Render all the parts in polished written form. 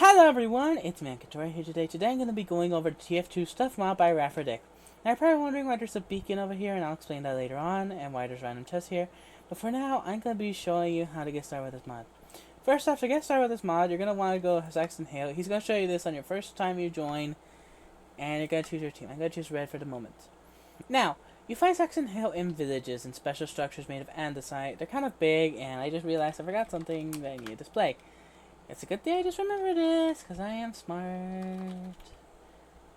Hello everyone, it's Mankator here today. Today I'm going to be going over the TF2 Stuff mod by Rafferdick. Now you're probably wondering why there's a beacon over here, and I'll explain that later on, and why there's random chests here. But for now, I'm going to be showing you how to get started with this mod. First off, to get started with this mod, you're going to want to go Saxon Hale. He's going to show you this on your first time you join, and you're going to choose your team. I'm going to choose red for the moment. Now, you find Saxon Hale in villages and special structures made of andesite. They're kind of big, and I just realized I forgot something that I need to display. It's a good thing I just remembered this, because I am smart.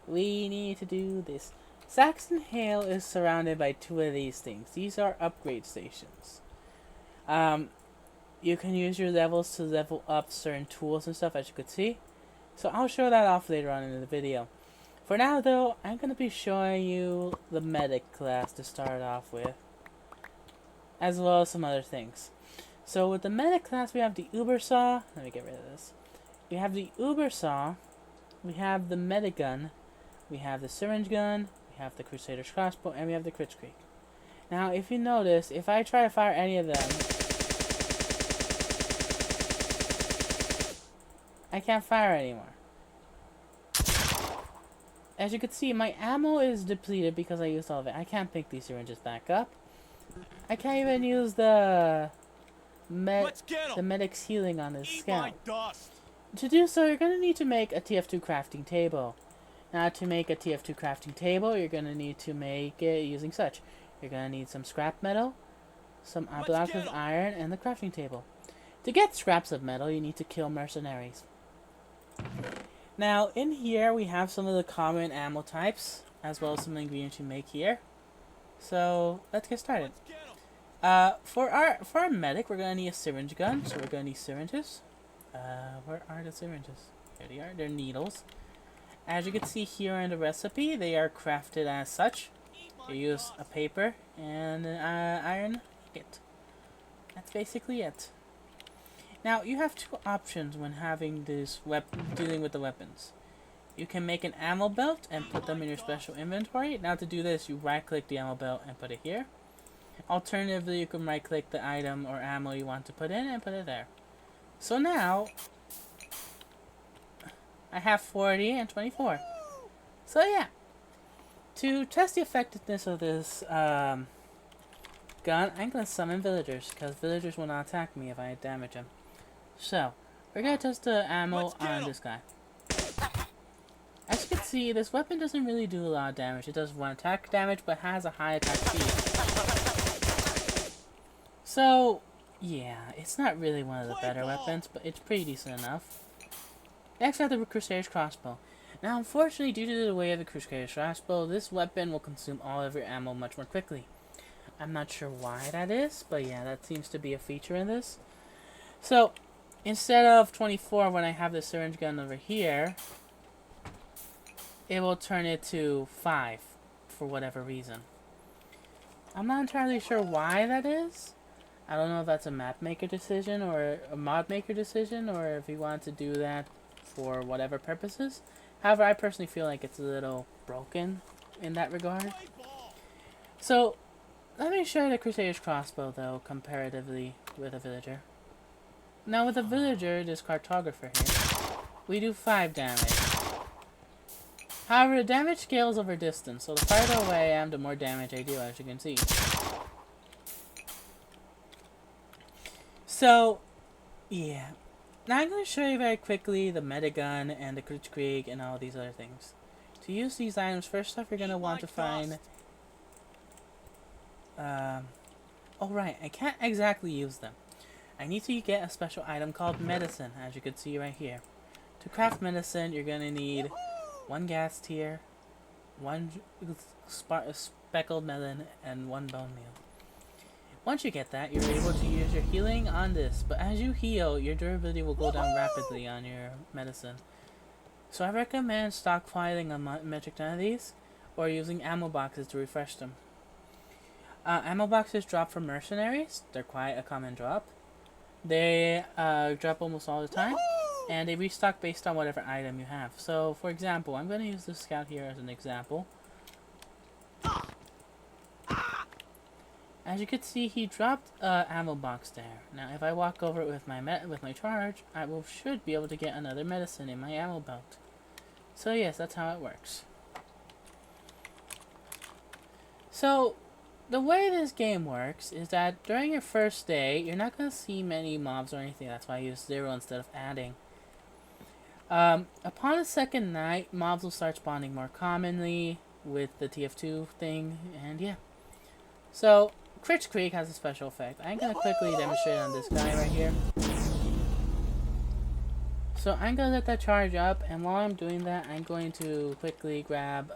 We need to do this. Saxon Hale is surrounded by two of these things. These are upgrade stations. You can use your levels to level up certain tools and stuff, as you could see. So I'll show that off later on in the video. For now, though, I'm going to be showing you the medic class to start off with, as well as some other things. So with the medic class, we have the Uber Saw. Let me get rid of this. We have the Uber Saw. We have the medic gun. We have the syringe gun. We have the Crusaders Crossbow, and we have the Crit. Now, if you notice, if I try to fire any of them, I can't fire anymore. As you can see, my ammo is depleted because I used all of it. I can't pick these syringes back up. I can't even use the medic's healing on his scout. To do so, you're going to need to make a TF2 crafting table. Now, to make a TF2 crafting table, you're going to need to make it using such. You're going to need some scrap metal, some blocks of iron, and the crafting table. To get scraps of metal, you need to kill mercenaries. Now, in here, we have some of the common ammo types, as well as some ingredients you make here. So, let's get started. For our medic, we're going to need a syringe gun, so we're going to need syringes. Where are the syringes? Here they are. They're needles. As you can see here in the recipe, they are crafted as such. You use a paper and an iron ingot. That's basically it. Now, you have two options when having this dealing with the weapons. You can make an ammo belt and put them in your special inventory. Now, to do this, you right-click the ammo belt and put it here. Alternatively, you can right-click the item or ammo you want to put in and put it there. So now, I have 40 and 24. So yeah, to test the effectiveness of this gun, I'm going to summon villagers, because villagers will not attack me if I damage them. So, we're going to test the ammo on this guy. As you can see, this weapon doesn't really do a lot of damage. It does 1 attack damage, but has a high attack speed. So, yeah, it's not really one of the better weapons, but it's pretty decent enough. Next, I have the Crusaders Crossbow. Now, unfortunately, due to the way of the Crusaders Crossbow, this weapon will consume all of your ammo much more quickly. I'm not sure why that is, but yeah, that seems to be a feature in this. So, instead of 24 when I have the syringe gun over here, it will turn it to 5 for whatever reason. I'm not entirely sure why that is. I don't know if that's a map maker decision or a mod maker decision, or if you want to do that for whatever purposes. However, I personally feel like it's a little broken in that regard. So, let me show you the Crusaders Crossbow, though, comparatively with a villager. Now, with a villager, this cartographer here, we do 5 damage. However, the damage scales over distance, so the farther away I am, the more damage I do, as you can see. So, yeah. Now I'm going to show you very quickly the medigun and the Crit and all these other things. To use these items, first off, you're going to want to find... oh right, I can't exactly use them. I need to get a special item called medicine, as you can see right here. To craft medicine, you're going to need 1 gas tier, 1 speckled melon, and 1 bone meal. Once you get that, you're able to use your healing on this, but as you heal, your durability will go down rapidly on your medicine. So I recommend stockpiling a metric ton of these, or using ammo boxes to refresh them. Ammo boxes drop from mercenaries. They're quite a common drop. They drop almost all the time, and they restock based on whatever item you have. So, for example, I'm going to use this scout here as an example. As you can see, he dropped a ammo box there. Now, if I walk over it with my charge, should be able to get another medicine in my ammo belt. So yes, that's how it works. So, the way this game works is that during your first day, you're not going to see many mobs or anything. That's why I use 0 instead of adding. Upon the second night, mobs will start spawning more commonly with the TF2 thing, and yeah. So, Crit Creek has a special effect. I'm going to quickly demonstrate on this guy right here. So I'm going to let that charge up, and while I'm doing that, I'm going to quickly grab,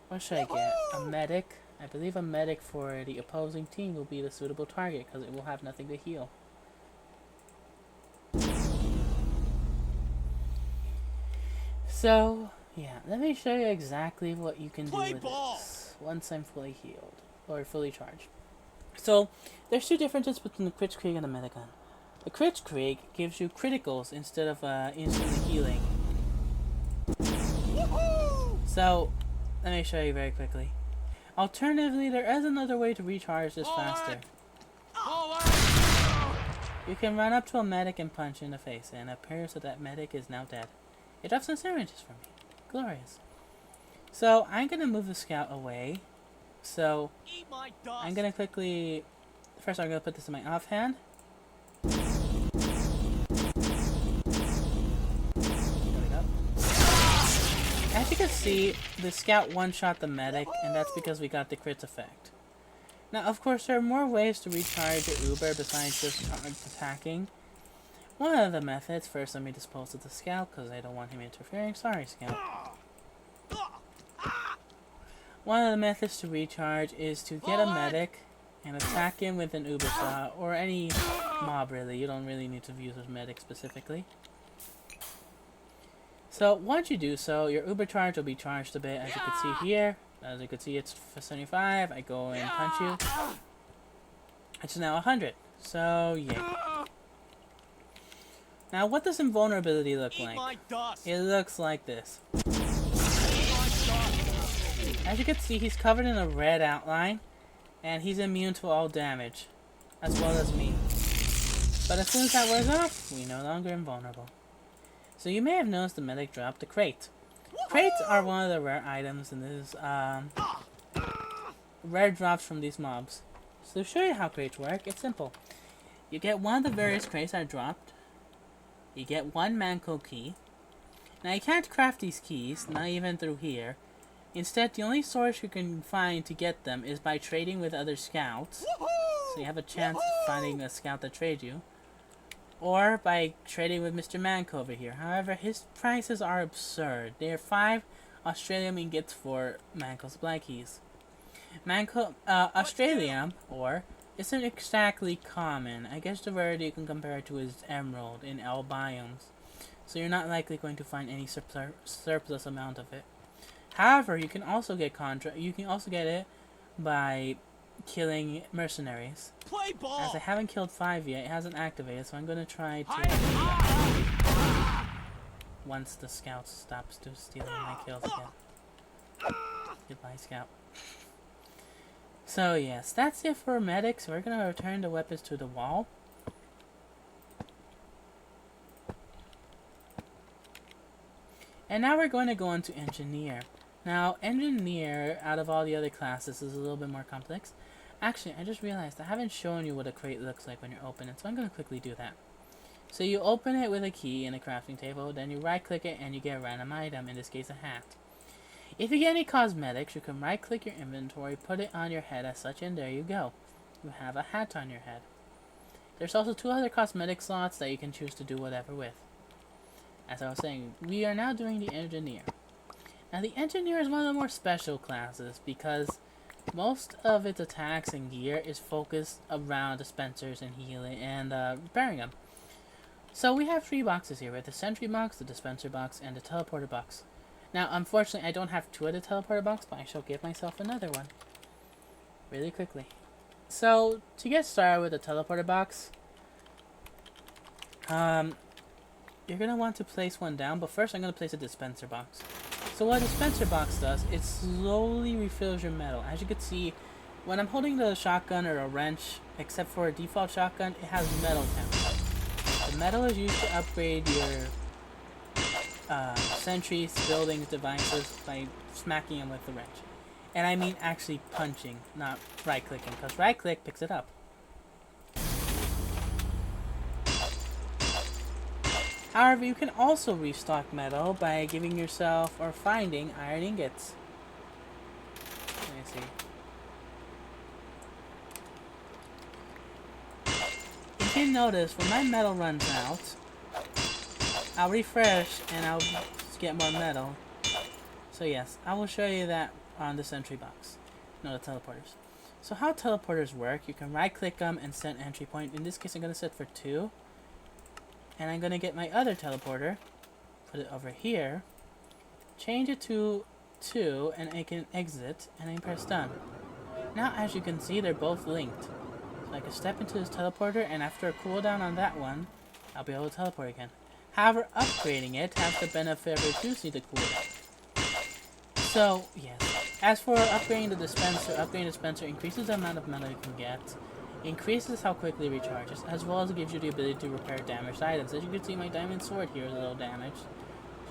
what should I get? A medic. I believe a medic for the opposing team will be the suitable target, because it will have nothing to heal. So, yeah, let me show you exactly what you can do with this once I'm fully healed, or fully charged. So, there's two differences between the Crit Creek and the Medigun. The Crit Creek gives you criticals instead of instantly healing. So, let me show you very quickly. Alternatively, there is another way to recharge this faster. You can run up to a medic and punch in the face, and it appears that that medic is now dead. It drops some syringes for me. Glorious. So, I'm going to move the scout away. So, I'm going to quickly... First, I'm going to put this in my offhand. There we go. As you can see, the scout one-shot the medic, and that's because we got the crit effect. Now, of course, there are more ways to recharge your Uber besides just attacking. One of the methods, first let me dispose of the scout, because I don't want him interfering. Sorry, scout. One of the methods to recharge is to get a medic and attack him with an Uber shot, or any mob really. You don't really need to use a medic specifically. So once you do so, your Uber charge will be charged a bit, as you can see here. As you can see, it's for 75. I go and punch you. It's now 100. So yeah. Now, what does invulnerability look like? It looks like this. As you can see, he's covered in a red outline, and he's immune to all damage, as well as me. But as soon as that wears off, we're no longer invulnerable. So you may have noticed the medic dropped the crate. Crates are one of the rare items in this, rare drops from these mobs. So to show you how crates work, it's simple. You get one of the various crates that dropped. You get one Manco key. Now you can't craft these keys, not even through here. Instead, the only source you can find to get them is by trading with other scouts. So you have a chance of finding a scout that trades you. Or by trading with Mr. Manco over here. However, his prices are absurd. They are 5 Australian ingots for Manco's black keys. Manco, Australian, or, isn't exactly common. I guess the rarity you can compare it to is emerald in all biomes. So you're not likely going to find any surplus amount of it. However, you can also get it by killing mercenaries. As I haven't killed 5 yet, it hasn't activated, so I'm gonna try to once the scout stops stealing my kills again. Goodbye, scout. So yes, that's it for medics. We're gonna return the weapons to the wall. And now we're going to go into engineer. Now, engineer, out of all the other classes, is a little bit more complex. Actually, I just realized I haven't shown you what a crate looks like when you open it, so I'm going to quickly do that. So you open it with a key in a crafting table, then you right click it and you get a random item, in this case a hat. If you get any cosmetics, you can right click your inventory, put it on your head as such, and there you go. You have a hat on your head. There's also 2 other cosmetic slots that you can choose to do whatever with. As I was saying, we are now doing the engineer. Now the engineer is one of the more special classes because most of its attacks and gear is focused around dispensers and healing and repairing them. So we have 3 boxes here. We have the Sentry Box, the Dispenser Box, and the Teleporter Box. Now unfortunately I don't have 2 of the Teleporter Box, but I shall give myself another one. Really quickly. So to get started with the Teleporter Box, you're going to want to place one down, but first I'm going to place a Dispenser Box. So what a dispenser box does, it slowly refills your metal. As you can see, when I'm holding the shotgun or a wrench, except for a default shotgun, it has metal count. The metal is used to upgrade your sentries, buildings, devices by smacking them with the wrench. And I mean actually punching, not right-clicking, because right-click picks it up. However, you can also restock metal by giving yourself or finding iron ingots. Let me see. If you notice, when my metal runs out, I'll refresh and I'll get more metal. So yes, I will show you that on the sentry box. No, the teleporters. So how teleporters work, you can right click them and set entry point. In this case, I'm going to set for 2. And I'm going to get my other teleporter, put it over here, change it to 2, and I can exit, and I can press done. Now, as you can see, they're both linked. So I can step into this teleporter, and after a cooldown on that one, I'll be able to teleport again. However, upgrading it has the benefit of reducing the cooldown. So, yes. As for upgrading the dispenser increases the amount of metal you can get, increases how quickly it recharges, as well as it gives you the ability to repair damaged items. As you can see, my diamond sword here is a little damaged.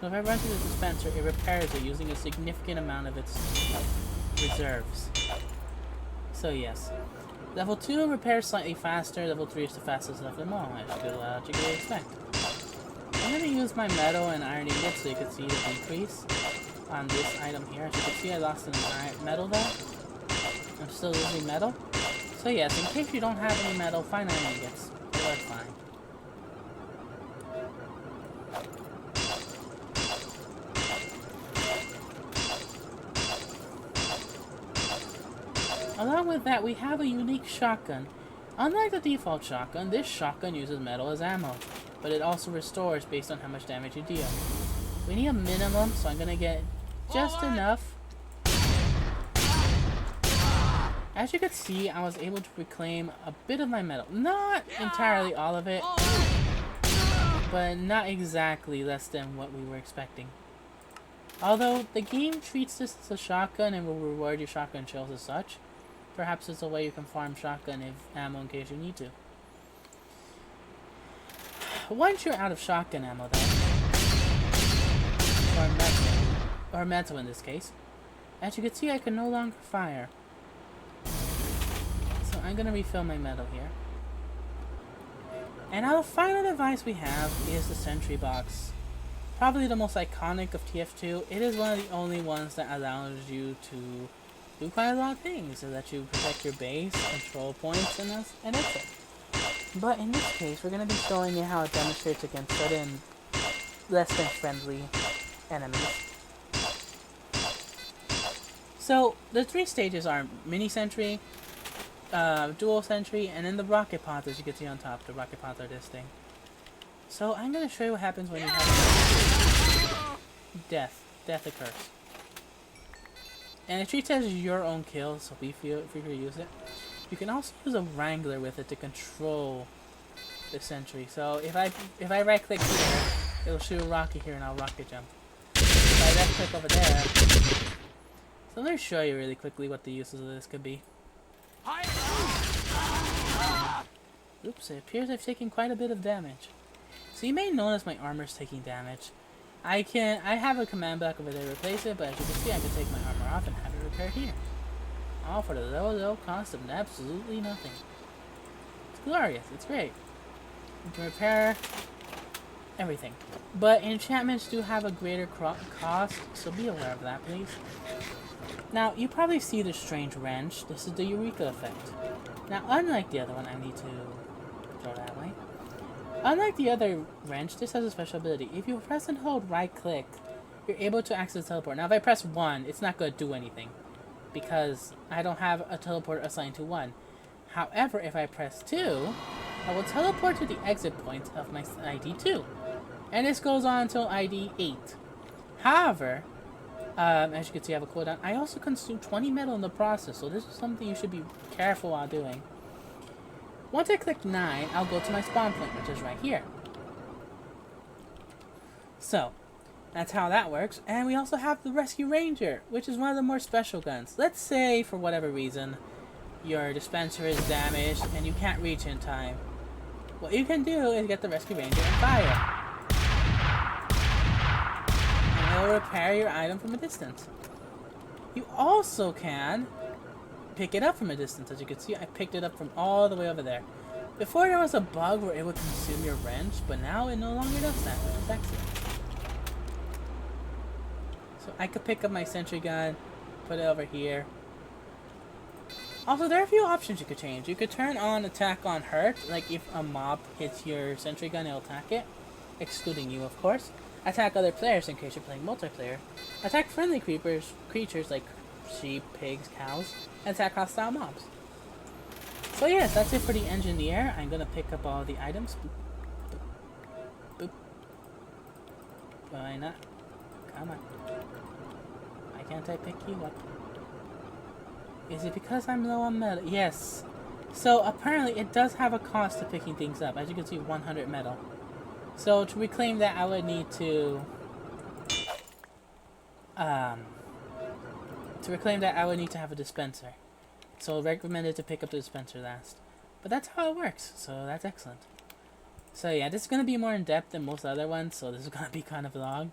So if I run to the dispenser, it repairs it using a significant amount of its reserves. So yes. Level 2 repairs slightly faster, level 3 is the fastest of them all, as you could logically expect. I'm going to use my metal and iron ingots so you can see the decrease on this item here. As you can see, I lost an iron metal there. I'm still losing metal. So yes, in case you don't have any metal, find iron ingots. That's fine. Along with that, we have a unique shotgun. Unlike the default shotgun, this shotgun uses metal as ammo, but it also restores based on how much damage you deal. We need a minimum, so I'm gonna get just enough. As you can see, I was able to reclaim a bit of my metal. Not entirely all of it, but not exactly less than what we were expecting. Although the game treats this as a shotgun and will reward your shotgun shells as such, perhaps it's a way you can farm shotgun ammo in case you need to. Once you're out of shotgun ammo then, or metal in this case, as you can see, I can no longer fire. So I'm gonna refill my metal here. And now the final device we have is the Sentry Box. Probably the most iconic of TF2. It is one of the only ones that allows you to do quite a lot of things, so that you protect your base, control points, and that's it. But in this case, we're going to be showing you how it demonstrates against certain less than friendly enemies. So the 3 stages are mini sentry, dual sentry, and then the rocket pods, as you can see on top. The rocket pods are this thing. So I'm going to show you what happens when you have death. Death occurs. And it treats it as your own kill, so be free to use it. You can also use a Wrangler with it to control the sentry. So if I right click here, it'll shoot a rocket here and I'll rocket jump. If I right click over there. So let me show you really quickly what the uses of this could be. Oops, it appears I've taken quite a bit of damage. So you may notice my armor's taking damage. I have a command block over there to replace it, but as you can see, I can take my armor off and have it repaired here. All for the low cost of absolutely nothing. It's glorious, it's great. You can repair everything. But enchantments do have a greater cost, so be aware of that, please. Now, you probably see the strange wrench. This is the Eureka effect. Now, unlike the other one, I need to throw that away. Unlike the other wrench, this has a special ability. If you press and hold right click, you're able to access teleport. Now if I press 1, it's not going to do anything, because I don't have a teleport assigned to 1. However, if I press 2, I will teleport to the exit point of my ID 2. And this goes on until ID 8. However, as you can see, I have a cooldown. I also consume 20 metal in the process, so this is something you should be careful while doing. Once I click 9, I'll go to my spawn point, which is right here. So, That's how that works. And we also have the Rescue Ranger, which is one of the more special guns. Let's say, for whatever reason, your dispenser is damaged and you can't reach in time. What you can do is get the Rescue Ranger and fire. And it'll repair your item from a distance. You also can pick it up from a distance. As you can see, I picked it up from all the way over there. Before there was a bug where it would consume your wrench, but now it no longer does that, which is excellent. So I could pick up my sentry gun, put it over here. Also, there are a few options you could change. You could turn on attack on hurt, like if a mob hits your sentry gun, it'll attack it, excluding you, of course. Attack other players in case you're playing multiplayer. Attack friendly creatures like sheep, pigs, cows, and attack hostile mobs. So yes, that's it for the engineer. I'm gonna pick up all the items. Boop. Boop. Boop. Why not? Come on. Why can't I pick you up? Is it because I'm low on metal? Yes. So apparently it does have a cost to picking things up. As you can see, 100 metal. So to reclaim that, I would need to have a dispenser. So recommended to pick up the dispenser last. But that's how it works, so that's excellent. So yeah, this is going to be more in-depth than most other ones, so this is going to be kind of long.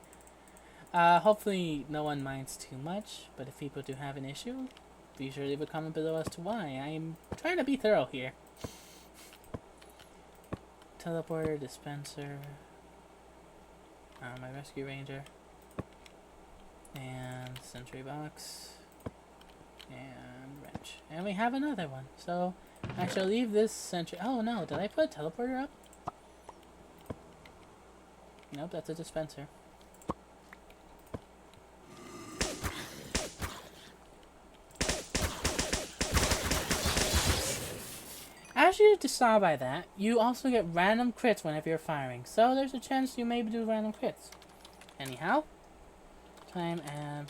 Hopefully no one minds too much, but if people do have an issue, be sure to leave a comment below as to why. I'm trying to be thorough here. Teleporter, dispenser, my Rescue Ranger, and Sentry Box, and wrench. And we have another one. So I shall leave this sentry. Oh no, did I put a teleporter up? Nope, that's a dispenser. As you just saw by that, you also get random crits whenever you're firing. So there's a chance you may do random crits. Anyhow, time and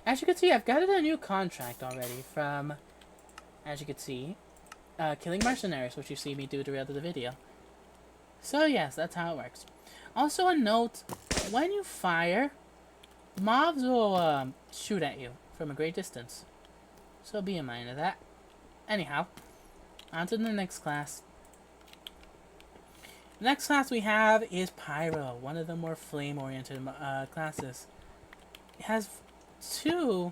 as you can see, I've gotten a new contract already from, as you can see, killing mercenaries, which you see me do throughout the video. So yes, that's how it works. Also a note, when you fire, mobs will shoot at you from a great distance. So be in mind of that. Anyhow, on to the next class. The next class we have is Pyro, one of the more flame-oriented classes. It has 2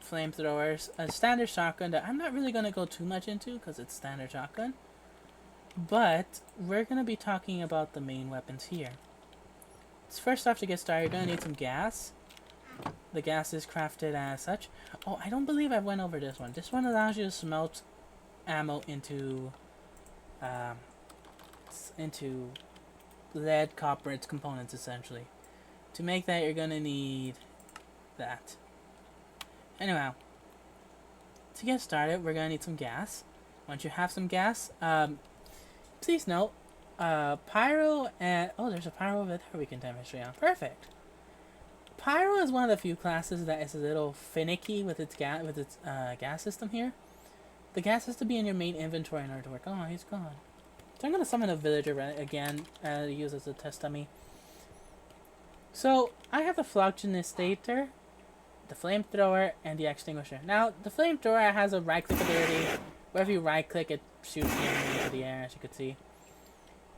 flamethrowers, a standard shotgun that I'm not really going to go too much into because it's standard shotgun. But we're going to be talking about the main weapons here. So first off, to get started, you're going to need some gas. The gas is crafted as such. Oh, I don't believe I went over this one. This one allows you to smelt ammo into lead, copper, its components essentially. To make that, you're gonna need that. Anyhow, to get started, we're gonna need some gas. Once you have some gas, please note, Pyro and there's a Pyro over there we can demonstrate on. Perfect. Pyro is one of the few classes that is a little finicky with its gas system here. The gas has to be in your main inventory in order to work. Oh, he's gone. So I'm going to summon a villager again to use as a test dummy. So I have the Phlogistator, the flamethrower, and the extinguisher. Now the flamethrower has a right click ability. Wherever you right click, it shoots the enemy into the air, as you can see.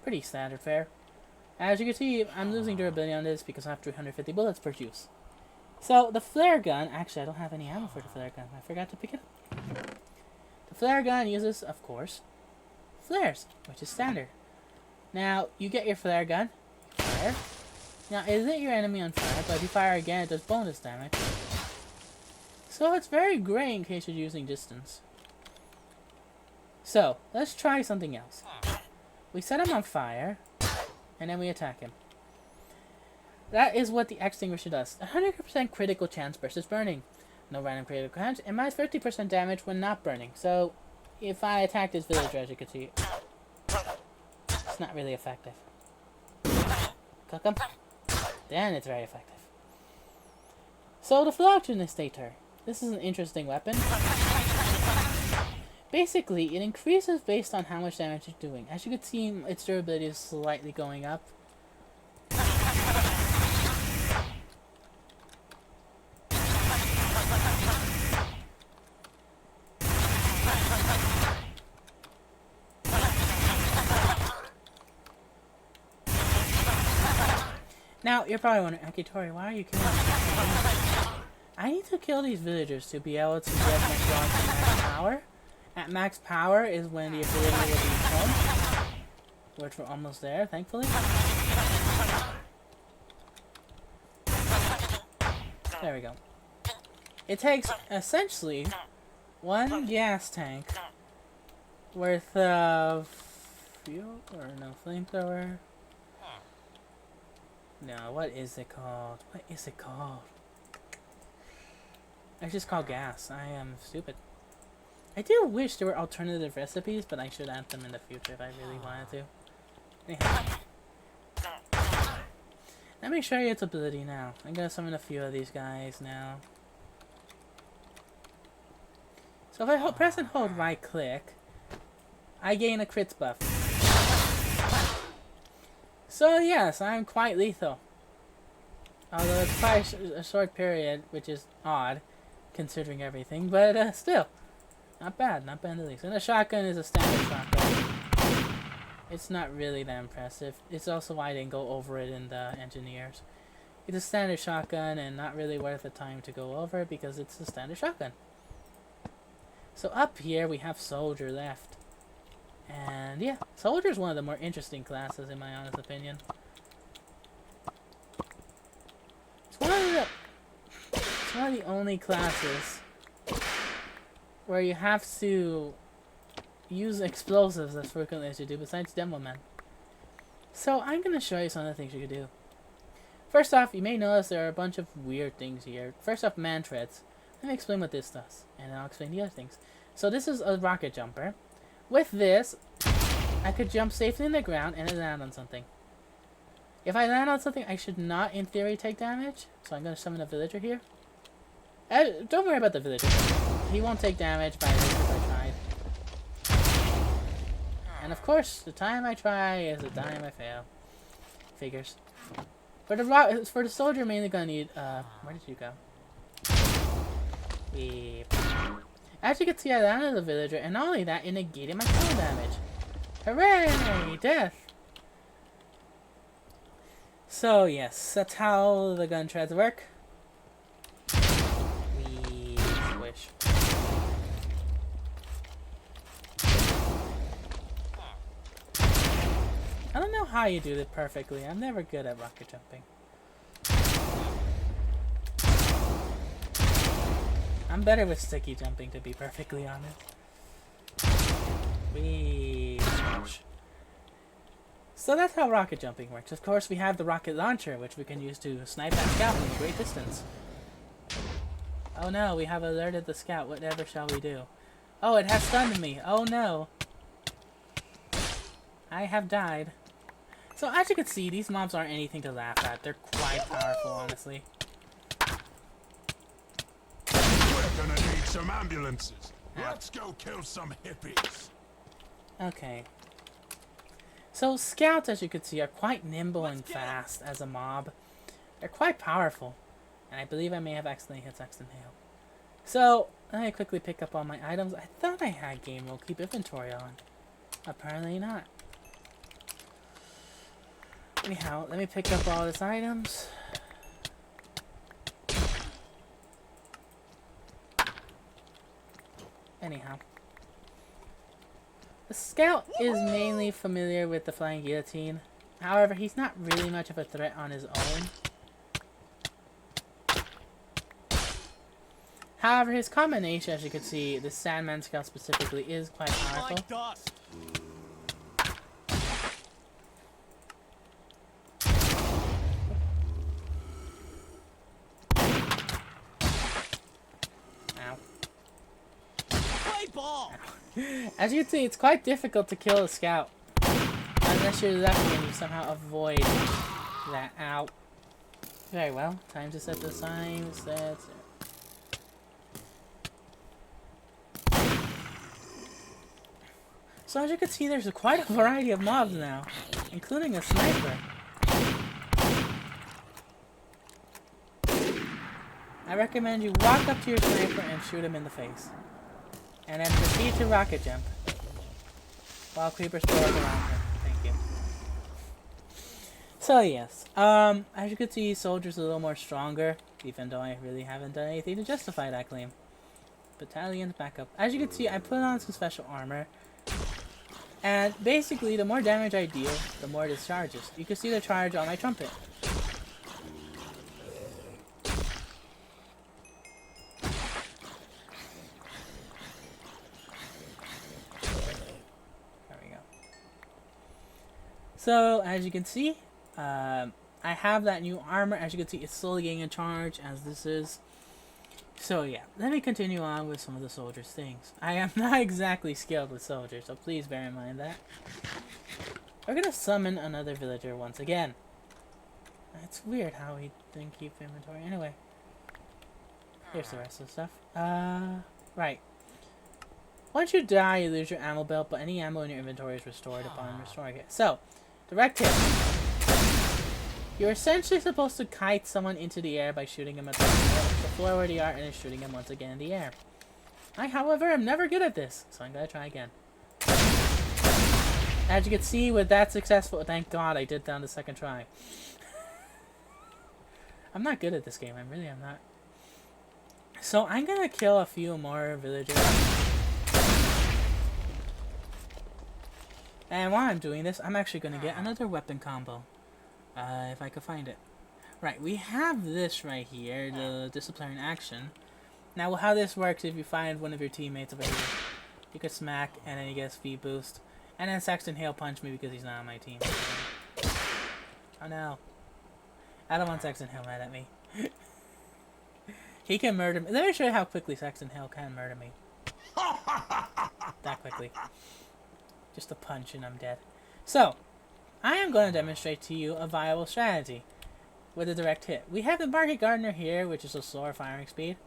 Pretty standard fare. As you can see, I'm losing durability on this because I have 350 bullets per use. So, the flare gun... Actually, I don't have any ammo for the flare gun. I forgot to pick it up. The flare gun uses, of course, flares, which is standard. Now, you get your flare gun. Fire. Now, it lit your enemy on fire, but if you fire again, it does bonus damage. So, it's very great in case you're using distance. So, let's try something else. We set him on fire... and then we attack him. That is what the extinguisher does. 100% critical chance versus burning. No random critical chance, and minus 50% damage when not burning. So, if I attack this villager, as you can see, it's not really effective. Cook him. Then it's very effective. So, the Phlogistator. This is an interesting weapon. Basically, it increases based on how much damage it's doing. As you can see, its durability is slightly going up. Now, you're probably wondering, okay, Tori, why are you killing me? I need to kill these villagers to be able to get my dog to max power. At max power is when the ability will be home. Which we're almost there, thankfully. There we go. It takes, essentially, one gas tank worth of fuel, or no, flamethrower. No, what is it called? What is it called? It's just called gas. I am stupid. I do wish there were alternative recipes, but I should add them in the future if I really wanted to. Anyhow. Let me show you its ability now. I'm gonna summon a few of these guys now. So if I press and hold right click, I gain a crits buff. So yes, I'm quite lethal. Although it's quite a short period, which is odd, considering everything, but still. Not bad in the least. And a shotgun is a standard shotgun. It's not really that impressive. It's also why I didn't go over it in the engineers. It's a standard shotgun and not really worth the time to go over it because it's a standard shotgun. So up here we have soldier left. And yeah, soldier is one of the more interesting classes in my honest opinion. It's one of the only classes where you have to use explosives as frequently as you do besides Demoman. So I'm going to show you some of the things you can do. First off, you may notice there are a bunch of weird things here. First off, man treads. Let me explain what this does, and then I'll explain the other things. So this is a rocket jumper. With this, I could jump safely in the ground and land on something. If I land on something, I should not, in theory, take damage. So I'm going to summon a villager here. Don't worry about the villager. He won't take damage by this if I tried. And of course, the time I try is the time I fail. Figures. For the soldier, I'm mainly gonna need. Where did you go? Beep. As you can see, I landed the villager, and not only that, it negated my kill damage. Hooray! Death. So yes, that's how the gun treads work. We swish. I don't know how you do it perfectly. I'm never good at rocket jumping. I'm better with sticky jumping, to be perfectly honest. So that's how rocket jumping works. Of course, we have the rocket launcher, which we can use to snipe that scout from a great distance. Oh no, we have alerted the scout. Whatever shall we do? Oh, it has stunned me. Oh no. I have died. So as you can see, these mobs aren't anything to laugh at. They're quite powerful, honestly. We're gonna need some ambulances. Let's go kill some hippies. Okay. So scouts, as you can see, are quite nimble and fast as a mob. They're quite powerful. And I believe I may have accidentally hit Sexton Hale. So, let me quickly pick up all my items. I thought I had game mode keep inventory on. Apparently not. Anyhow, let me pick up all these items. Anyhow. The scout is mainly familiar with the flying guillotine. However, he's not really much of a threat on his own. However, his combination, as you can see, the Sandman Scout specifically, is quite powerful. Ow. As you can see, it's quite difficult to kill a scout. Unless you're lucky and you somehow avoid that. Ow. Very well. Time to set the sign. So as you can see, there's quite a variety of mobs now, including a sniper. I recommend you walk up to your sniper and shoot him in the face. And then proceed to rocket jump. While creepers throw around him. Thank you. So yes, as you can see, Soldier's a little more stronger, even though I really haven't done anything to justify that claim. Battalion's back up. As you can see, I put on some special armor. And basically, the more damage I deal, the more this charges. You can see the charge on my trumpet. There we go. So, as you can see, I have that new armor. As you can see, it's slowly getting a charge, as this is. So yeah, let me continue on with some of the soldiers' things. I am not exactly skilled with soldiers, so please bear in mind that. We're gonna summon another villager once again. It's weird how he didn't keep inventory. Anyway, here's the rest of the stuff. Right. Once you die, you lose your ammo belt, but any ammo in your inventory is restored upon restoring it. So, direct hit. You're essentially supposed to kite someone into the air by shooting him at the floor where they are and then shooting him once again in the air. I, however, am never good at this, so I'm gonna try again. As you can see, with that successful, thank God I did that on the second try. I'm not good at this game, I really am not. So I'm gonna kill a few more villagers. And while I'm doing this, I'm actually gonna get another weapon combo. If I could find it. Right, we have this right here, the disciplinary action. Now, how this works, if you find one of your teammates over here, you could smack, and then he gets speed boost. And then Sexton Hale punch me because he's not on my team. Oh no. I don't want Sexton Hale mad at me. He can murder me. Let me show you how quickly Sexton Hale can murder me. That quickly. Just a punch and I'm dead. So, I am going to demonstrate to you a viable strategy with a direct hit. We have the Market Gardener here, which is a slower firing speed.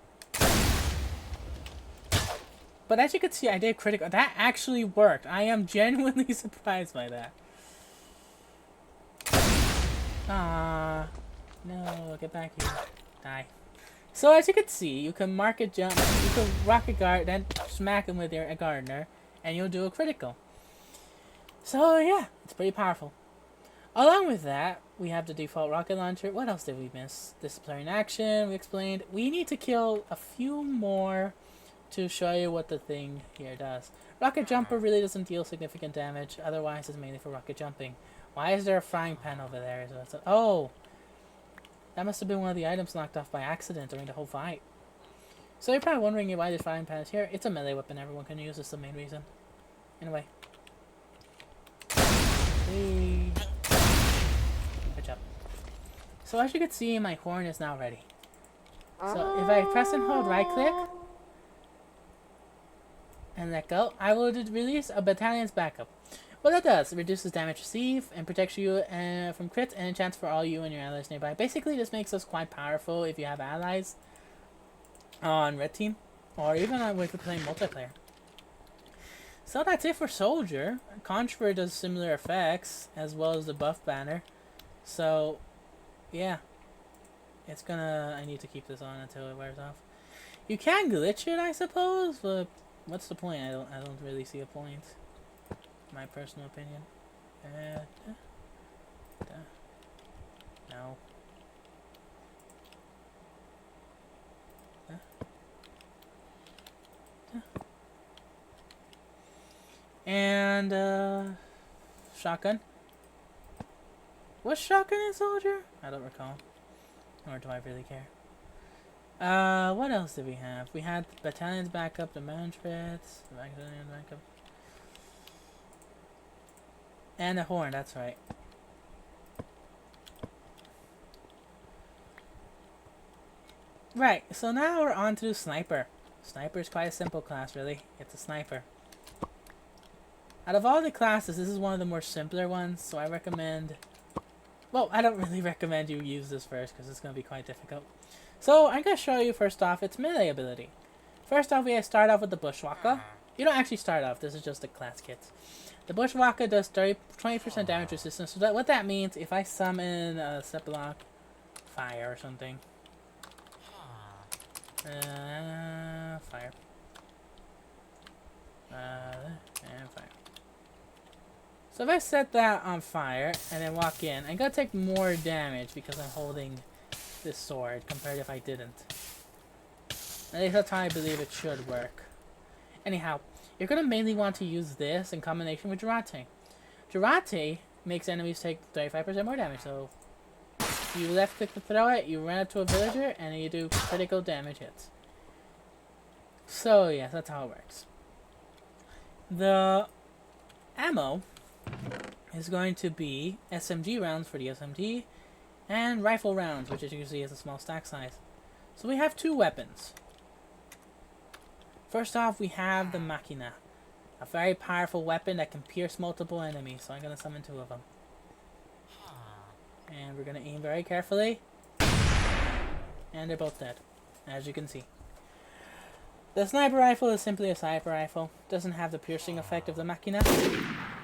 But as you can see, I did critical. That actually worked. I am genuinely surprised by that. Ah, no, get back here. Die. So as you can see, you can market jump, you can rocket guard, then smack him with your gardener, and you'll do a critical. So yeah, it's pretty powerful. Along with that, we have the default rocket launcher. What else did we miss? Disciplinary action, we explained. We need to kill a few more to show you what the thing here does. Rocket jumper really doesn't deal significant damage. Otherwise, it's mainly for rocket jumping. Why is there a frying pan over there? Oh! That must have been one of the items knocked off by accident during the whole fight. So you're probably wondering why this frying pan is here. It's a melee weapon everyone can use. That's the main reason. Anyway. Hey. Good job. So as you can see, my horn is now ready. So if I press and hold right click and let go, I will release a battalion's backup. What that does, it reduces damage received and protects you from crits and enchants for all you and your allies nearby. Basically, this makes us quite powerful if you have allies on red team, or even if you're playing multiplayer. So that's it for Soldier. Conjurer does similar effects, as well as the buff banner. So, yeah. It's gonna... I need to keep this on until it wears off. You can glitch it, I suppose, but what's the point? I don't really see a point. My personal opinion. No. And shotgun. Was shotgun in Soldier? I don't recall. Nor do I really care. What else did we have? We had battalion's backup, the mantrets, the battalion backup. And a horn, that's right. Right, so now we're on to Sniper. Sniper is quite a simple class, really. It's a sniper. Out of all the classes, this is one of the more simpler ones, so I recommend... Well, I don't really recommend you use this first, because it's going to be quite difficult. So, I'm going to show you first off its melee ability. First off, we start off with the Bushwhacker. You don't actually start off. This is just the class kits. The Bushwhacker does 20% damage resistance. So what that means, if I summon a set block, fire or something. Fire. And fire. So if I set that on fire and then walk in, I'm gonna take more damage because I'm holding this sword compared to if I didn't. At least that's how I believe it should work. Anyhow, you're gonna mainly want to use this in combination with Jarate. Jarate makes enemies take 35% more damage, so you left click to throw it, you run up to a villager, and you do critical damage hits. So yes, that's how it works. The ammo is going to be SMG rounds for the SMG, and rifle rounds, which as you can see is a small stack size. So we have 2 weapons. First off, we have the Machina, a very powerful weapon that can pierce multiple enemies, so I'm going to summon 2 of them. And we're going to aim very carefully, and they're both dead, as you can see. The sniper rifle is simply a sniper rifle, doesn't have the piercing effect of the Machina.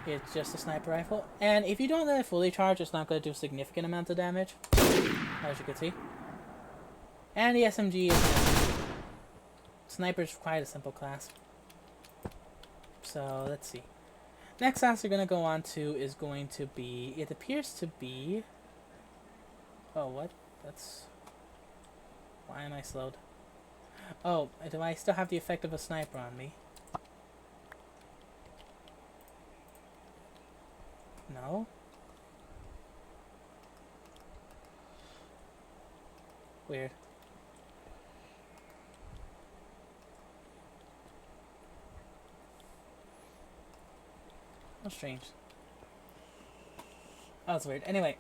It's just a sniper rifle, and if you don't let it fully charge, it's not going to do significant amounts of damage, as you can see. And the SMG is an SMG. Sniper's quite a simple class. So let's see. Next class we're going to go on to is going to be, it appears to be, oh what? That's, why am I slowed? Oh, do I still have the effect of a sniper on me? No? Weird. Oh, strange. Oh, that's weird. Anyway.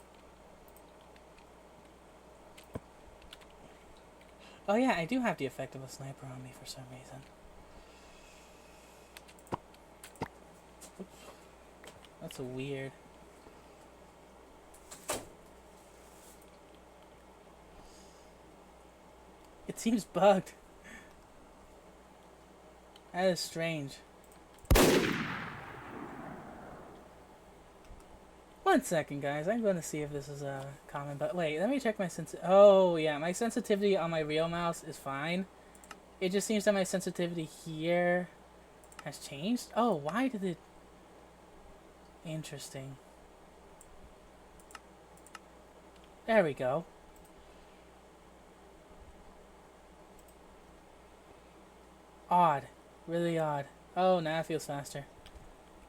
Oh yeah, I do have the effect of a sniper on me for some reason. Oops. That's a weird. It seems bugged. That is strange. One second, guys. I'm going to see if this is a common, but wait, let me check my oh, yeah, my sensitivity on my real mouse is fine. It just seems that my sensitivity here has changed. Oh, why did it... Interesting. There we go. Odd. Really odd. Oh, now it feels faster.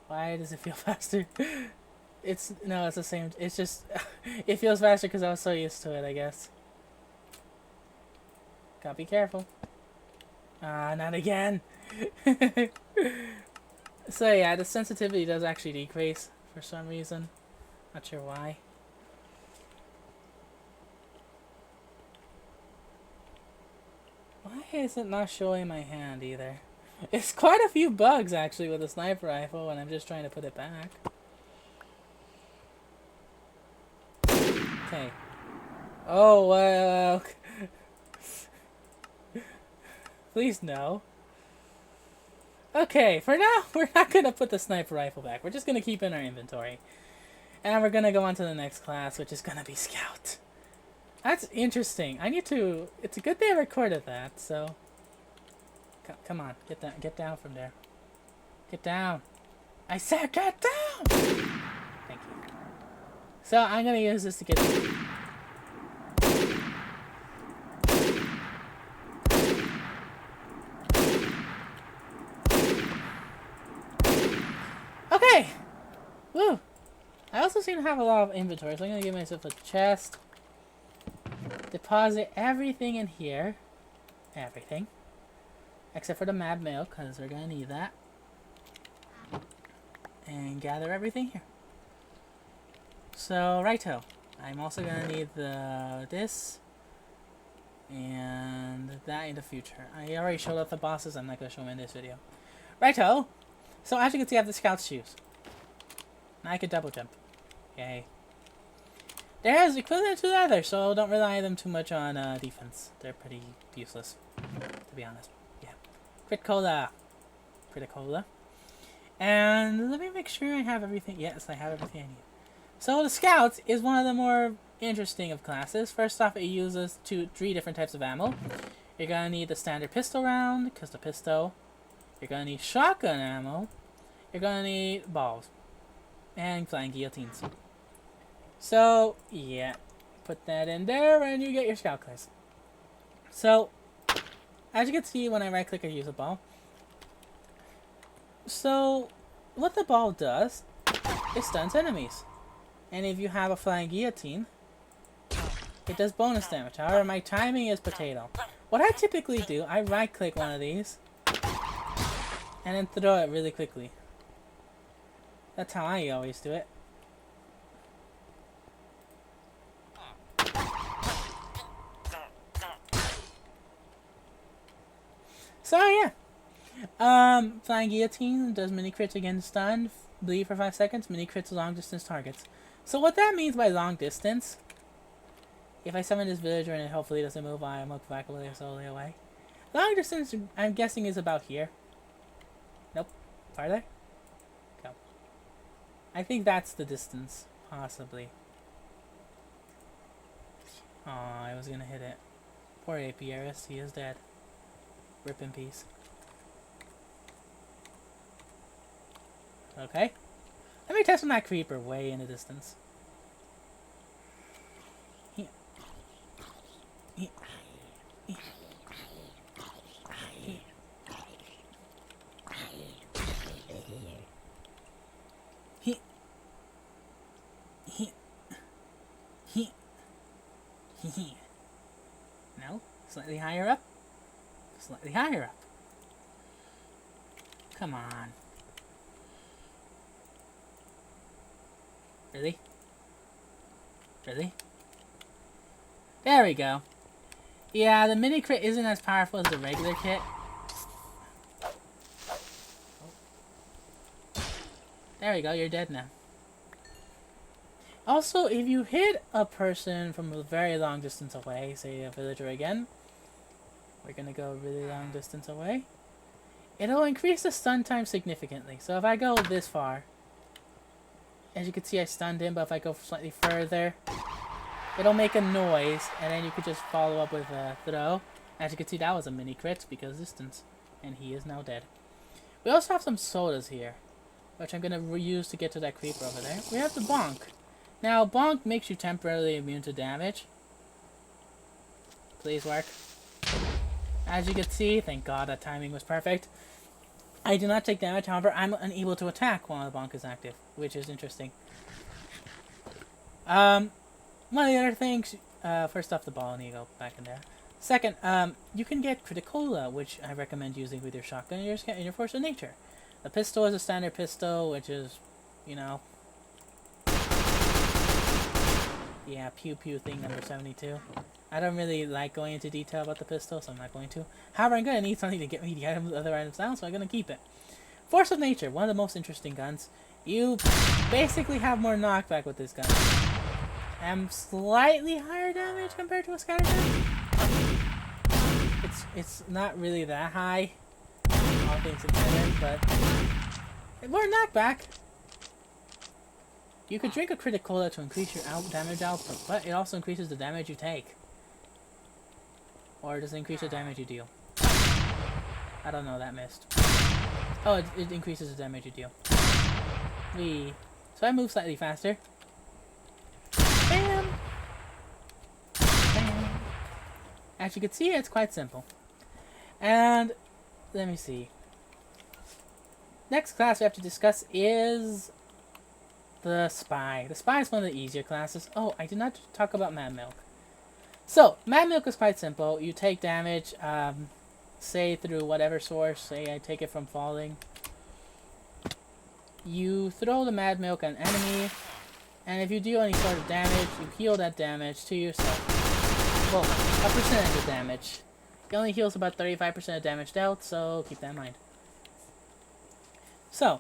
Why does it feel faster? It's the same. It's just, it feels faster because I was so used to it, I guess. Gotta be careful. Ah, not again. So yeah, the sensitivity does actually decrease for some reason. Not sure why. Why is it not showing my hand either? It's quite a few bugs actually with the sniper rifle when I'm just trying to put it back. Okay. Oh, well. Please no. Okay, for now, we're not going to put the sniper rifle back. We're just going to keep it in our inventory. And we're going to go on to the next class, which is going to be Scout. That's interesting. I need to... It's a good thing I recorded that, so... Come on, get down from there. Get down. I said get down! Thank you. So, I'm going to use this to get... Okay! Woo! I also seem to have a lot of inventory, so I'm going to give myself a chest. Deposit everything in here. Everything. Except for the mad milk, because we're going to need that. And gather everything here. So, righto. I'm also going to need this. And that in the future. I already showed off the bosses. I'm not going to show them in this video. Righto. So, as you can see, I have the scout's shoes. Now I can double jump. Yay. They're as equivalent to the other, so don't rely on them too much on defense. They're pretty useless, to be honest. Yeah. Crit Cola. Criticola. And let me make sure I have everything. Yes, I have everything I need. So the Scouts is one of the more interesting of classes. First off, it uses three different types of ammo. You're gonna need the standard pistol round, because the pistol. You're gonna need shotgun ammo. You're gonna need balls. And flying guillotines. So, yeah. Put that in there and you get your Scout class. So, as you can see when I right click I use a ball. So, what the ball does, it stuns enemies. And if you have a flying guillotine, it does bonus damage. However, my timing is potato. What I typically do, I right click one of these and then throw it really quickly. That's how I always do it. So yeah. Flying guillotine does mini crits against stun, bleed for 5 seconds, mini crits to long distance targets. So what that means by long distance, if I summon this villager and it hopefully doesn't move, I will back a little slowly away. Long distance, I'm guessing, is about here. Nope. Farther? Go. I think that's the distance, possibly. Aw, I was gonna hit it. Poor Apieris, he is dead. Rip in peace. Okay. Let me test on that creeper way in the distance. No? Slightly higher up? Slightly higher up. Come on. Really? Really? There we go. Yeah, the mini crit isn't as powerful as the regular kit. There we go, you're dead now. Also, if you hit a person from a very long distance away, say a villager again, we're gonna go a really long distance away, it'll increase the stun time significantly. So if I go this far, as you can see I stunned him, but if I go slightly further, it'll make a noise, and then you could just follow up with a throw. As you can see, that was a mini crit because distance, and he is now dead. We also have some sodas here, which I'm gonna reuse to get to that creeper over there. We have the bonk. Now, bonk makes you temporarily immune to damage. Please work. As you can see, thank God that timing was perfect. I do not take damage, however, I'm unable to attack while the bonk is active, which is interesting. One of the other things, first off the ball, and you go back in there. Second, you can get Criticola, which I recommend using with your shotgun and your Force of Nature. The pistol is a standard pistol, which is, you know, yeah, pew pew thing number 72. I don't really like going into detail about the pistol, so I'm not going to. However, I'm going to need something to get me the other items down, so I'm going to keep it. Force of Nature, one of the most interesting guns. You basically have more knockback with this gun. And slightly higher damage compared to a scatter gun. It's not really that high, all things considered, but more knockback. You could drink a Criticola to increase your damage output, but it also increases the damage you take. Or does it increase the damage you deal? I don't know, that missed. Oh, it increases the damage you deal. So I move slightly faster. Bam! Bam! As you can see, it's quite simple. And, let me see. Next class we have to discuss is the Spy. The Spy is one of the easier classes. Oh, I did not talk about Mad Milk. So, Mad Milk is quite simple. You take damage, say through whatever source. Say I take it from falling. You throw the Mad Milk at an enemy, and if you do any sort of damage, you heal that damage to yourself. Well, a percentage of damage. It only heals about 35% of damage dealt, so keep that in mind. So,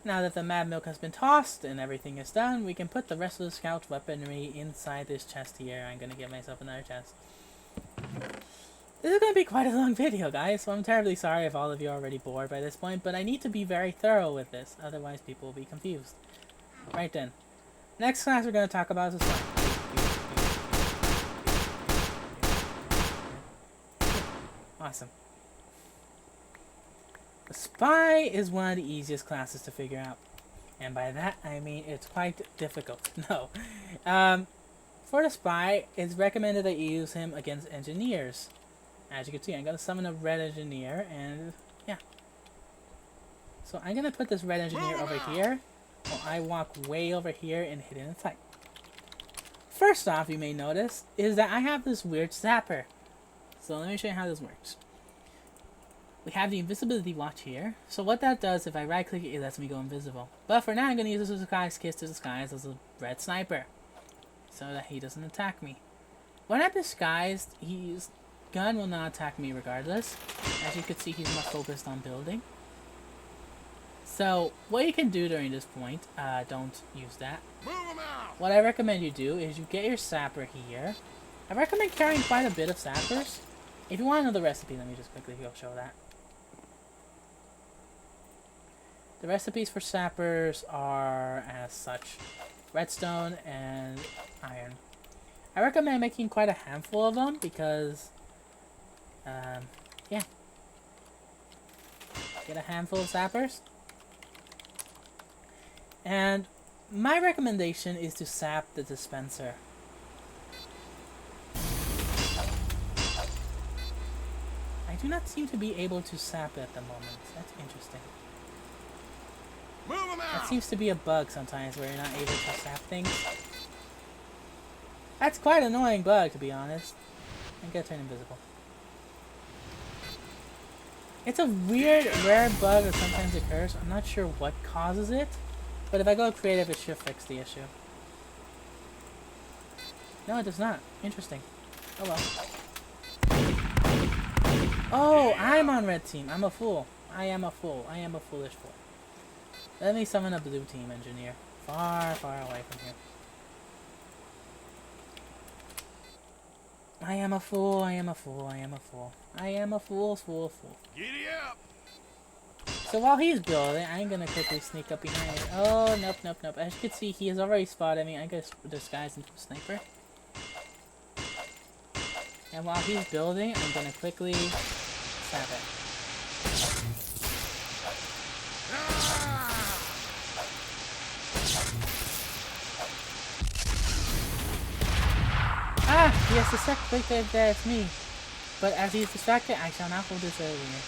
now that the Mad Milk has been tossed and everything is done, we can put the rest of the Scout weaponry inside this chest here. I'm gonna get myself another chest. This is going to be quite a long video, guys, so I'm terribly sorry if all of you are already bored by this point, but I need to be very thorough with this, otherwise people will be confused. Right then. Next class we're going to talk about is the Spy. Awesome. The Spy is one of the easiest classes to figure out. And by that, I mean it's quite difficult. No. For the Spy, it's recommended that you use him against engineers. As you can see, I'm going to summon a red engineer, and yeah. So I'm going to put this red engineer over here, while I walk way over here and hit in a type. First off, you may notice, is that I have this weird zapper. So let me show you how this works. We have the invisibility watch here. So what that does, if I right click it, it lets me go invisible. But for now, I'm going to use this disguise kiss to disguise as a red sniper, so that he doesn't attack me. When I'm disguised, his gun will not attack me regardless. As you can see, he's more focused on building. So what you can do during this point, don't use that. What I recommend you do is you get your sapper here. I recommend carrying quite a bit of sappers. If you want to know the recipe, let me just quickly go show that. The recipes for sappers are as such: redstone and iron. I recommend making quite a handful of them because, yeah. Get a handful of sappers. And my recommendation is to sap the dispenser. I do not seem to be able to sap at the moment. That's interesting. That seems to be a bug sometimes where you're not able to sap things. That's quite an annoying bug, to be honest. I'm gonna turn invisible. It's a weird, rare bug that sometimes occurs. I'm not sure what causes it, but if I go creative, it should fix the issue. No, it does not. Interesting. Oh well. Oh, I'm on red team. I'm a fool. I am a fool. I am a foolish fool. Let me summon a blue team engineer. Far, far away from here. I am a fool, I am a fool, I am a fool. I am a fool, fool, fool. Giddy up! So while he's building, I'm gonna quickly sneak up behind him. Oh, nope, nope, nope. As you can see, he has already spotted me. I gotta disguise into a sniper. And while he's building, I'm gonna quickly stab it. Ah! He has distracted that it's me. But as he's distracted, I shall not hold this dead ringer.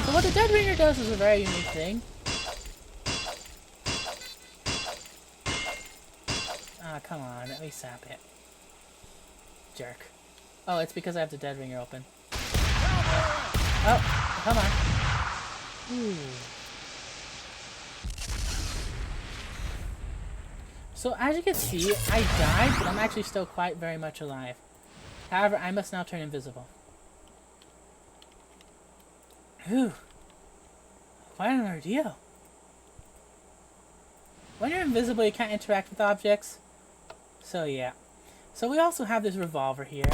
So what the dead ringer does is a very unique thing. Ah, come on, let me sap it. Jerk. Oh, it's because I have the dead ringer open. Oh, come on. Ooh. So as you can see, I died, but I'm actually still quite very much alive. However, I must now turn invisible. Whew. Quite an ordeal. When you're invisible, you can't interact with objects. So yeah. So we also have this revolver here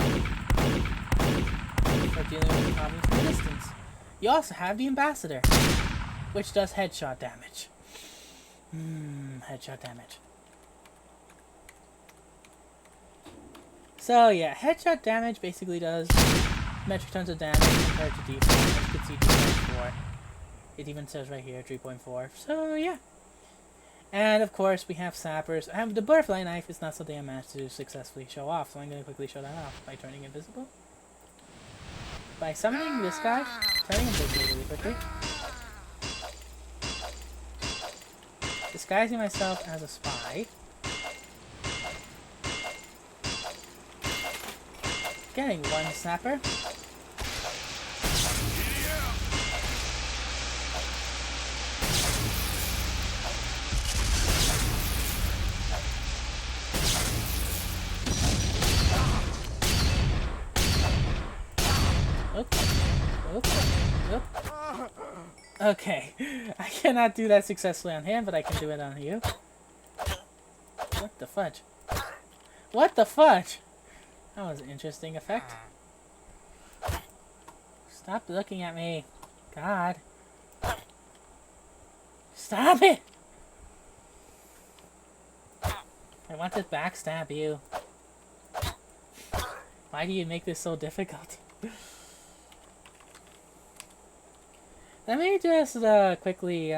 for dealing with problems from a distance. You also have the ambassador, which does headshot damage. Headshot damage. So yeah, headshot damage basically does metric tons of damage compared to D4. As you can see, 3.4. It even says right here 3.4. So yeah. And of course we have sappers. The butterfly knife is not something I managed to successfully show off, so I'm going to quickly show that off by turning invisible. By summoning this guy, turning invisible really quickly. Disguising myself as a spy. Getting one snapper. Okay, I cannot do that successfully on him, but I can do it on you. What the fudge? What the fudge? That was an interesting effect. Stop looking at me. God. Stop it! I want to backstab you. Why do you make this so difficult? Let me just quickly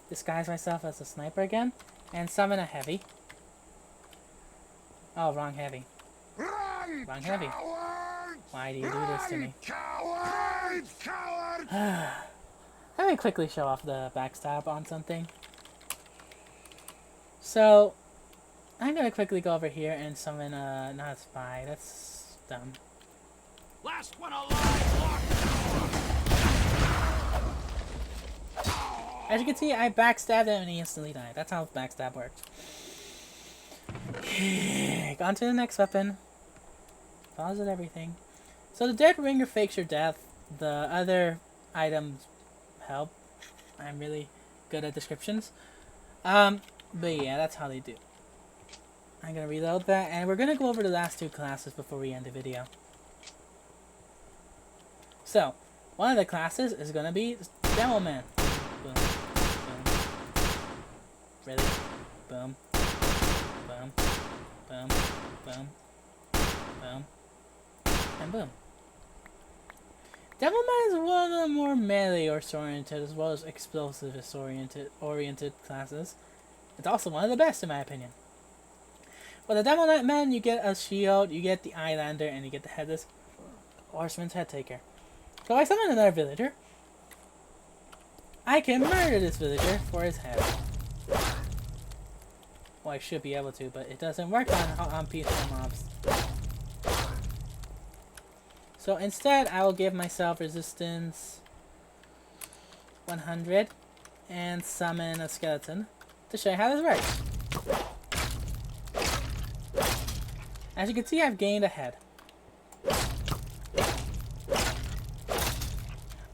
disguise myself as a sniper again and summon a heavy. Oh, wrong heavy. Wrong heavy. Why do you do this to me? Let me quickly show off the backstab on something. So, I'm gonna quickly go over here and summon not a spy. That's dumb. Last one alive. As you can see, I backstabbed him and he instantly died. That's how backstab works. On to the next weapon. Pause at everything. So the dead ringer fakes your death. The other items help. I'm really good at descriptions. But yeah, that's how they do. I'm gonna reload that, and we're gonna go over the last two classes before we end the video. So, one of the classes is gonna be Demoman. Boom. Boom. Really? Boom. Boom. Boom. Boom. Boom. And boom. Demoman is one of the more melee oriented as well as explosivist oriented classes. It's also one of the best in my opinion. With the Demoman, you get a shield, you get the Islander, and you get the headless horseman's head taker. So I summon another villager. I can murder this villager for his head. Well, I should be able to, but it doesn't work on peaceful mobs. So instead, I will give myself resistance 100 and summon a skeleton to show you how this works. As you can see, I've gained a head.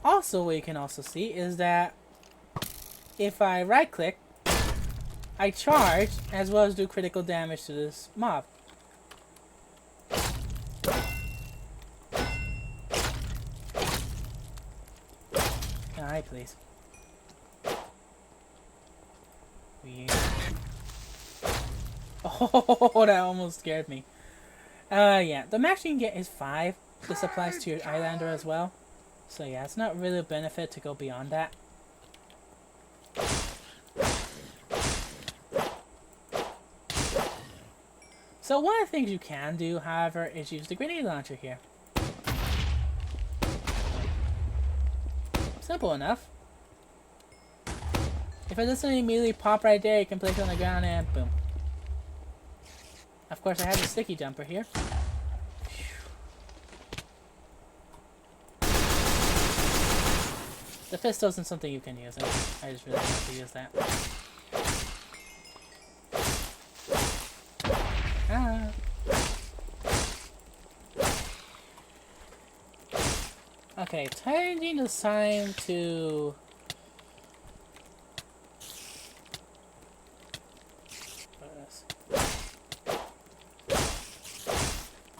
Also, what you can also see is that if I right click, I charge as well as do critical damage to this mob. Alright, please. Weird. Oh, that almost scared me. Yeah, the max you can get is 5. This applies to your Islander as well. So yeah, it's not really a benefit to go beyond that. So one of the things you can do, however, is use the grenade launcher here. Simple enough. If it doesn't immediately pop right there, you can place it on the ground and boom. Of course, I have a sticky jumper here. The pistol isn't something you can use. I just really want to use that. Ah. Okay, changing the sign to...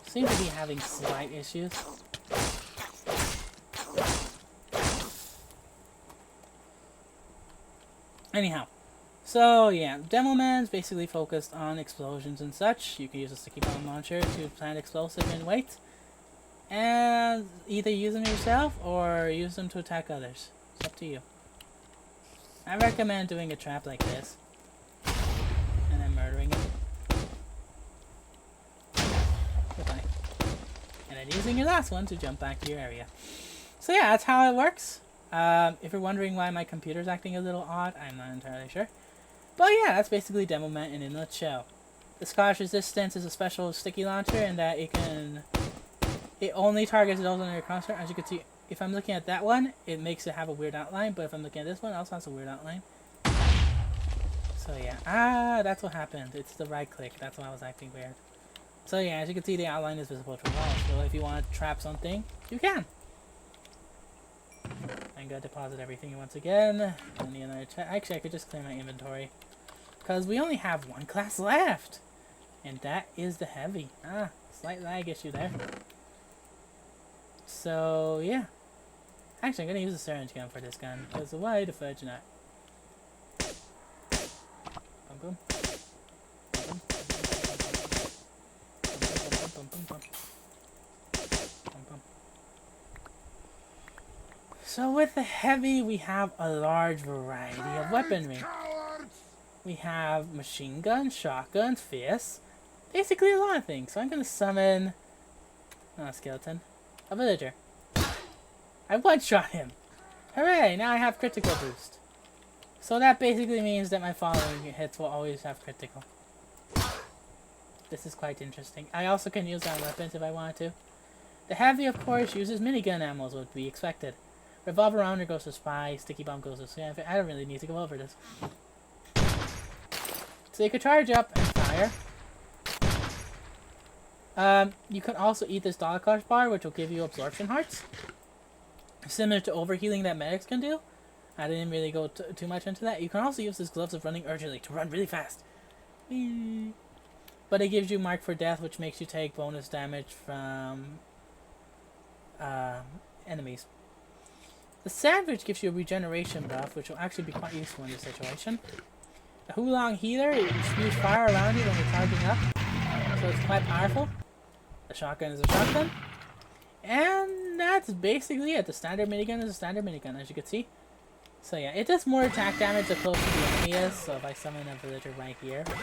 Seem to be having slight issues. Anyhow, so yeah, Demoman's basically focused on explosions and such. You can use a sticky bomb launcher to plant explosive in wait, and either use them yourself or use them to attack others. It's up to you. I recommend doing a trap like this, and then murdering it. Goodbye. And then using your last one to jump back to your area. So yeah, that's how it works. If you're wondering why my computer's acting a little odd, I'm not entirely sure. But yeah, that's basically Demoman in a nutshell. The Scottish Resistance is a special sticky launcher in that it only targets those on your crosshair. As you can see, if I'm looking at that one, it makes it have a weird outline, but if I'm looking at this one, it also has a weird outline. So yeah, that's what happened. It's the right click, that's why I was acting weird. So yeah, as you can see, the outline is visible to all. So if you want to trap something, you can. I'm gonna deposit everything once again. I need another actually, I could just clear my inventory. Because we only have one class left. And that is the heavy. Slight lag issue there. So, yeah. Actually, I'm gonna use a syringe gun for this gun, because why the fudge not? Bum, bum. Bum, bum, bum, bum. Bum, bum. So with the heavy, we have a large variety of weaponry. We have machine guns, shotguns, fists, basically a lot of things. So I'm gonna summon a skeleton, a villager. I one-shot him. Hooray! Now I have critical boost. So that basically means that my following hits will always have critical. This is quite interesting. I also can use that on weapons if I want to. The heavy, of course, uses minigun ammo, as would be expected. Revolver rounder goes to Spies, sticky bomb goes to Sentry. I don't really need to go over this. So you could charge up and fire. You can also eat this Dolocaust bar, which will give you absorption hearts. Similar to overhealing that medics can do. I didn't really go too much into that. You can also use this gloves of running urgently to run really fast. Whee. But it gives you mark for death, which makes you take bonus damage from enemies. The sandwich gives you a regeneration buff, which will actually be quite useful in this situation. The Hulong healer, it spews fire around you when you're charging up, so it's quite powerful. The shotgun is a shotgun. And that's basically it. The standard minigun is a standard minigun, as you can see. So yeah, it does more attack damage the closer the enemy is, so if I summon a villager right here, and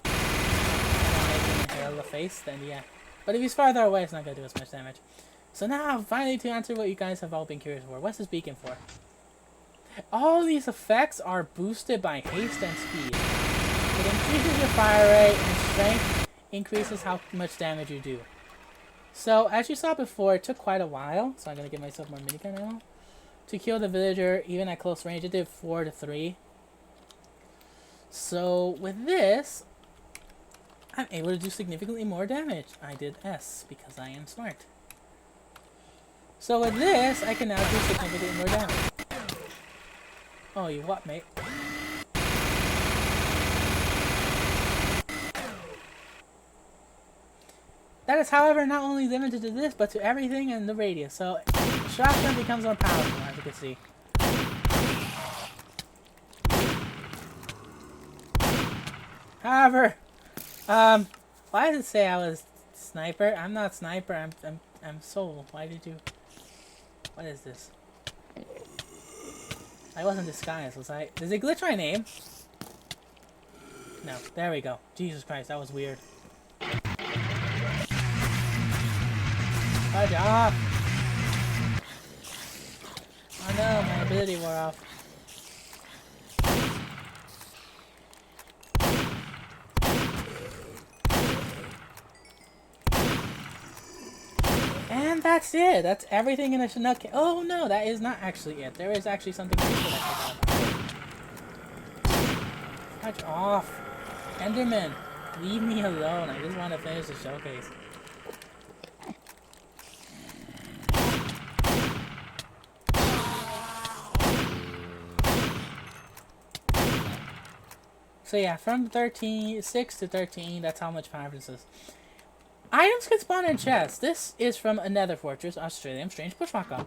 I make him inhale the face, then yeah. But if he's farther away, it's not going to do as much damage. So now, finally, to answer what you guys have all been curious for. What's this beacon for? All these effects are boosted by haste and speed. It increases your fire rate, and strength increases how much damage you do. So, as you saw before, it took quite a while, so I'm going to give myself more minigun ammo, to kill the villager, even at close range. It did 4 to 3. So, with this, I'm able to do significantly more damage. I did S, because I am smart. So with this, I can now do significantly more damage. Oh, you what, mate? That is, however, not only limited to this, but to everything in the radius. So, shotgun becomes more powerful, as you can see. However, why does it say I was sniper? I'm not sniper. I'm soul. Why did you? What is this? I wasn't disguised, was I? Does it glitch my name? No. There we go. Jesus Christ, that was weird. Fudge off! Oh no, my ability wore off. And that's it. That's everything in a Chinook. Oh no, that is not actually it. There is actually something else that I forgot about. Fudge off. Enderman, leave me alone. I just want to finish the showcase. So yeah, from 6 to 13, that's how much power this is. Items can spawn in chests. This is from Another Fortress, Australian Strange Bushwalker.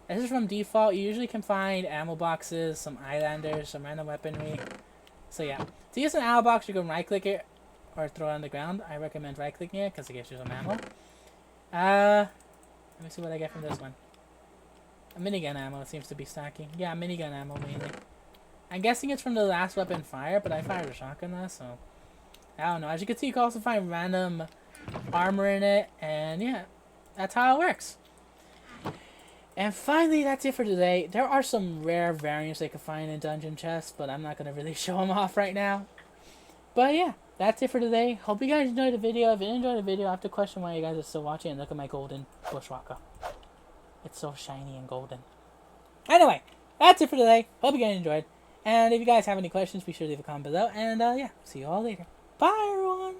This is from default. You usually can find ammo boxes, some Islanders, some random weaponry. So yeah, to use an ammo box, you can right click it or throw it on the ground. I recommend right clicking it because it gives you some ammo. Let me see what I get from this one. A minigun ammo, it seems to be stacking. Yeah, minigun ammo mainly. I'm guessing it's from the last weapon fire, but I fired a shotgun last, so I don't know. As you can see, you can also find random armor in it, and yeah, that's how it works. And finally, that's it for today. There are some rare variants they can find in dungeon chests, but I'm not going to really show them off right now. But yeah, that's it for today. Hope you guys enjoyed the video. If you enjoyed the video, I have to question why you guys are still watching, and look at my golden bushwalker. It's so shiny and golden. Anyway, that's it for today. Hope you guys enjoyed. And if you guys have any questions, be sure to leave a comment below. And yeah, see you all later. Bye, everyone.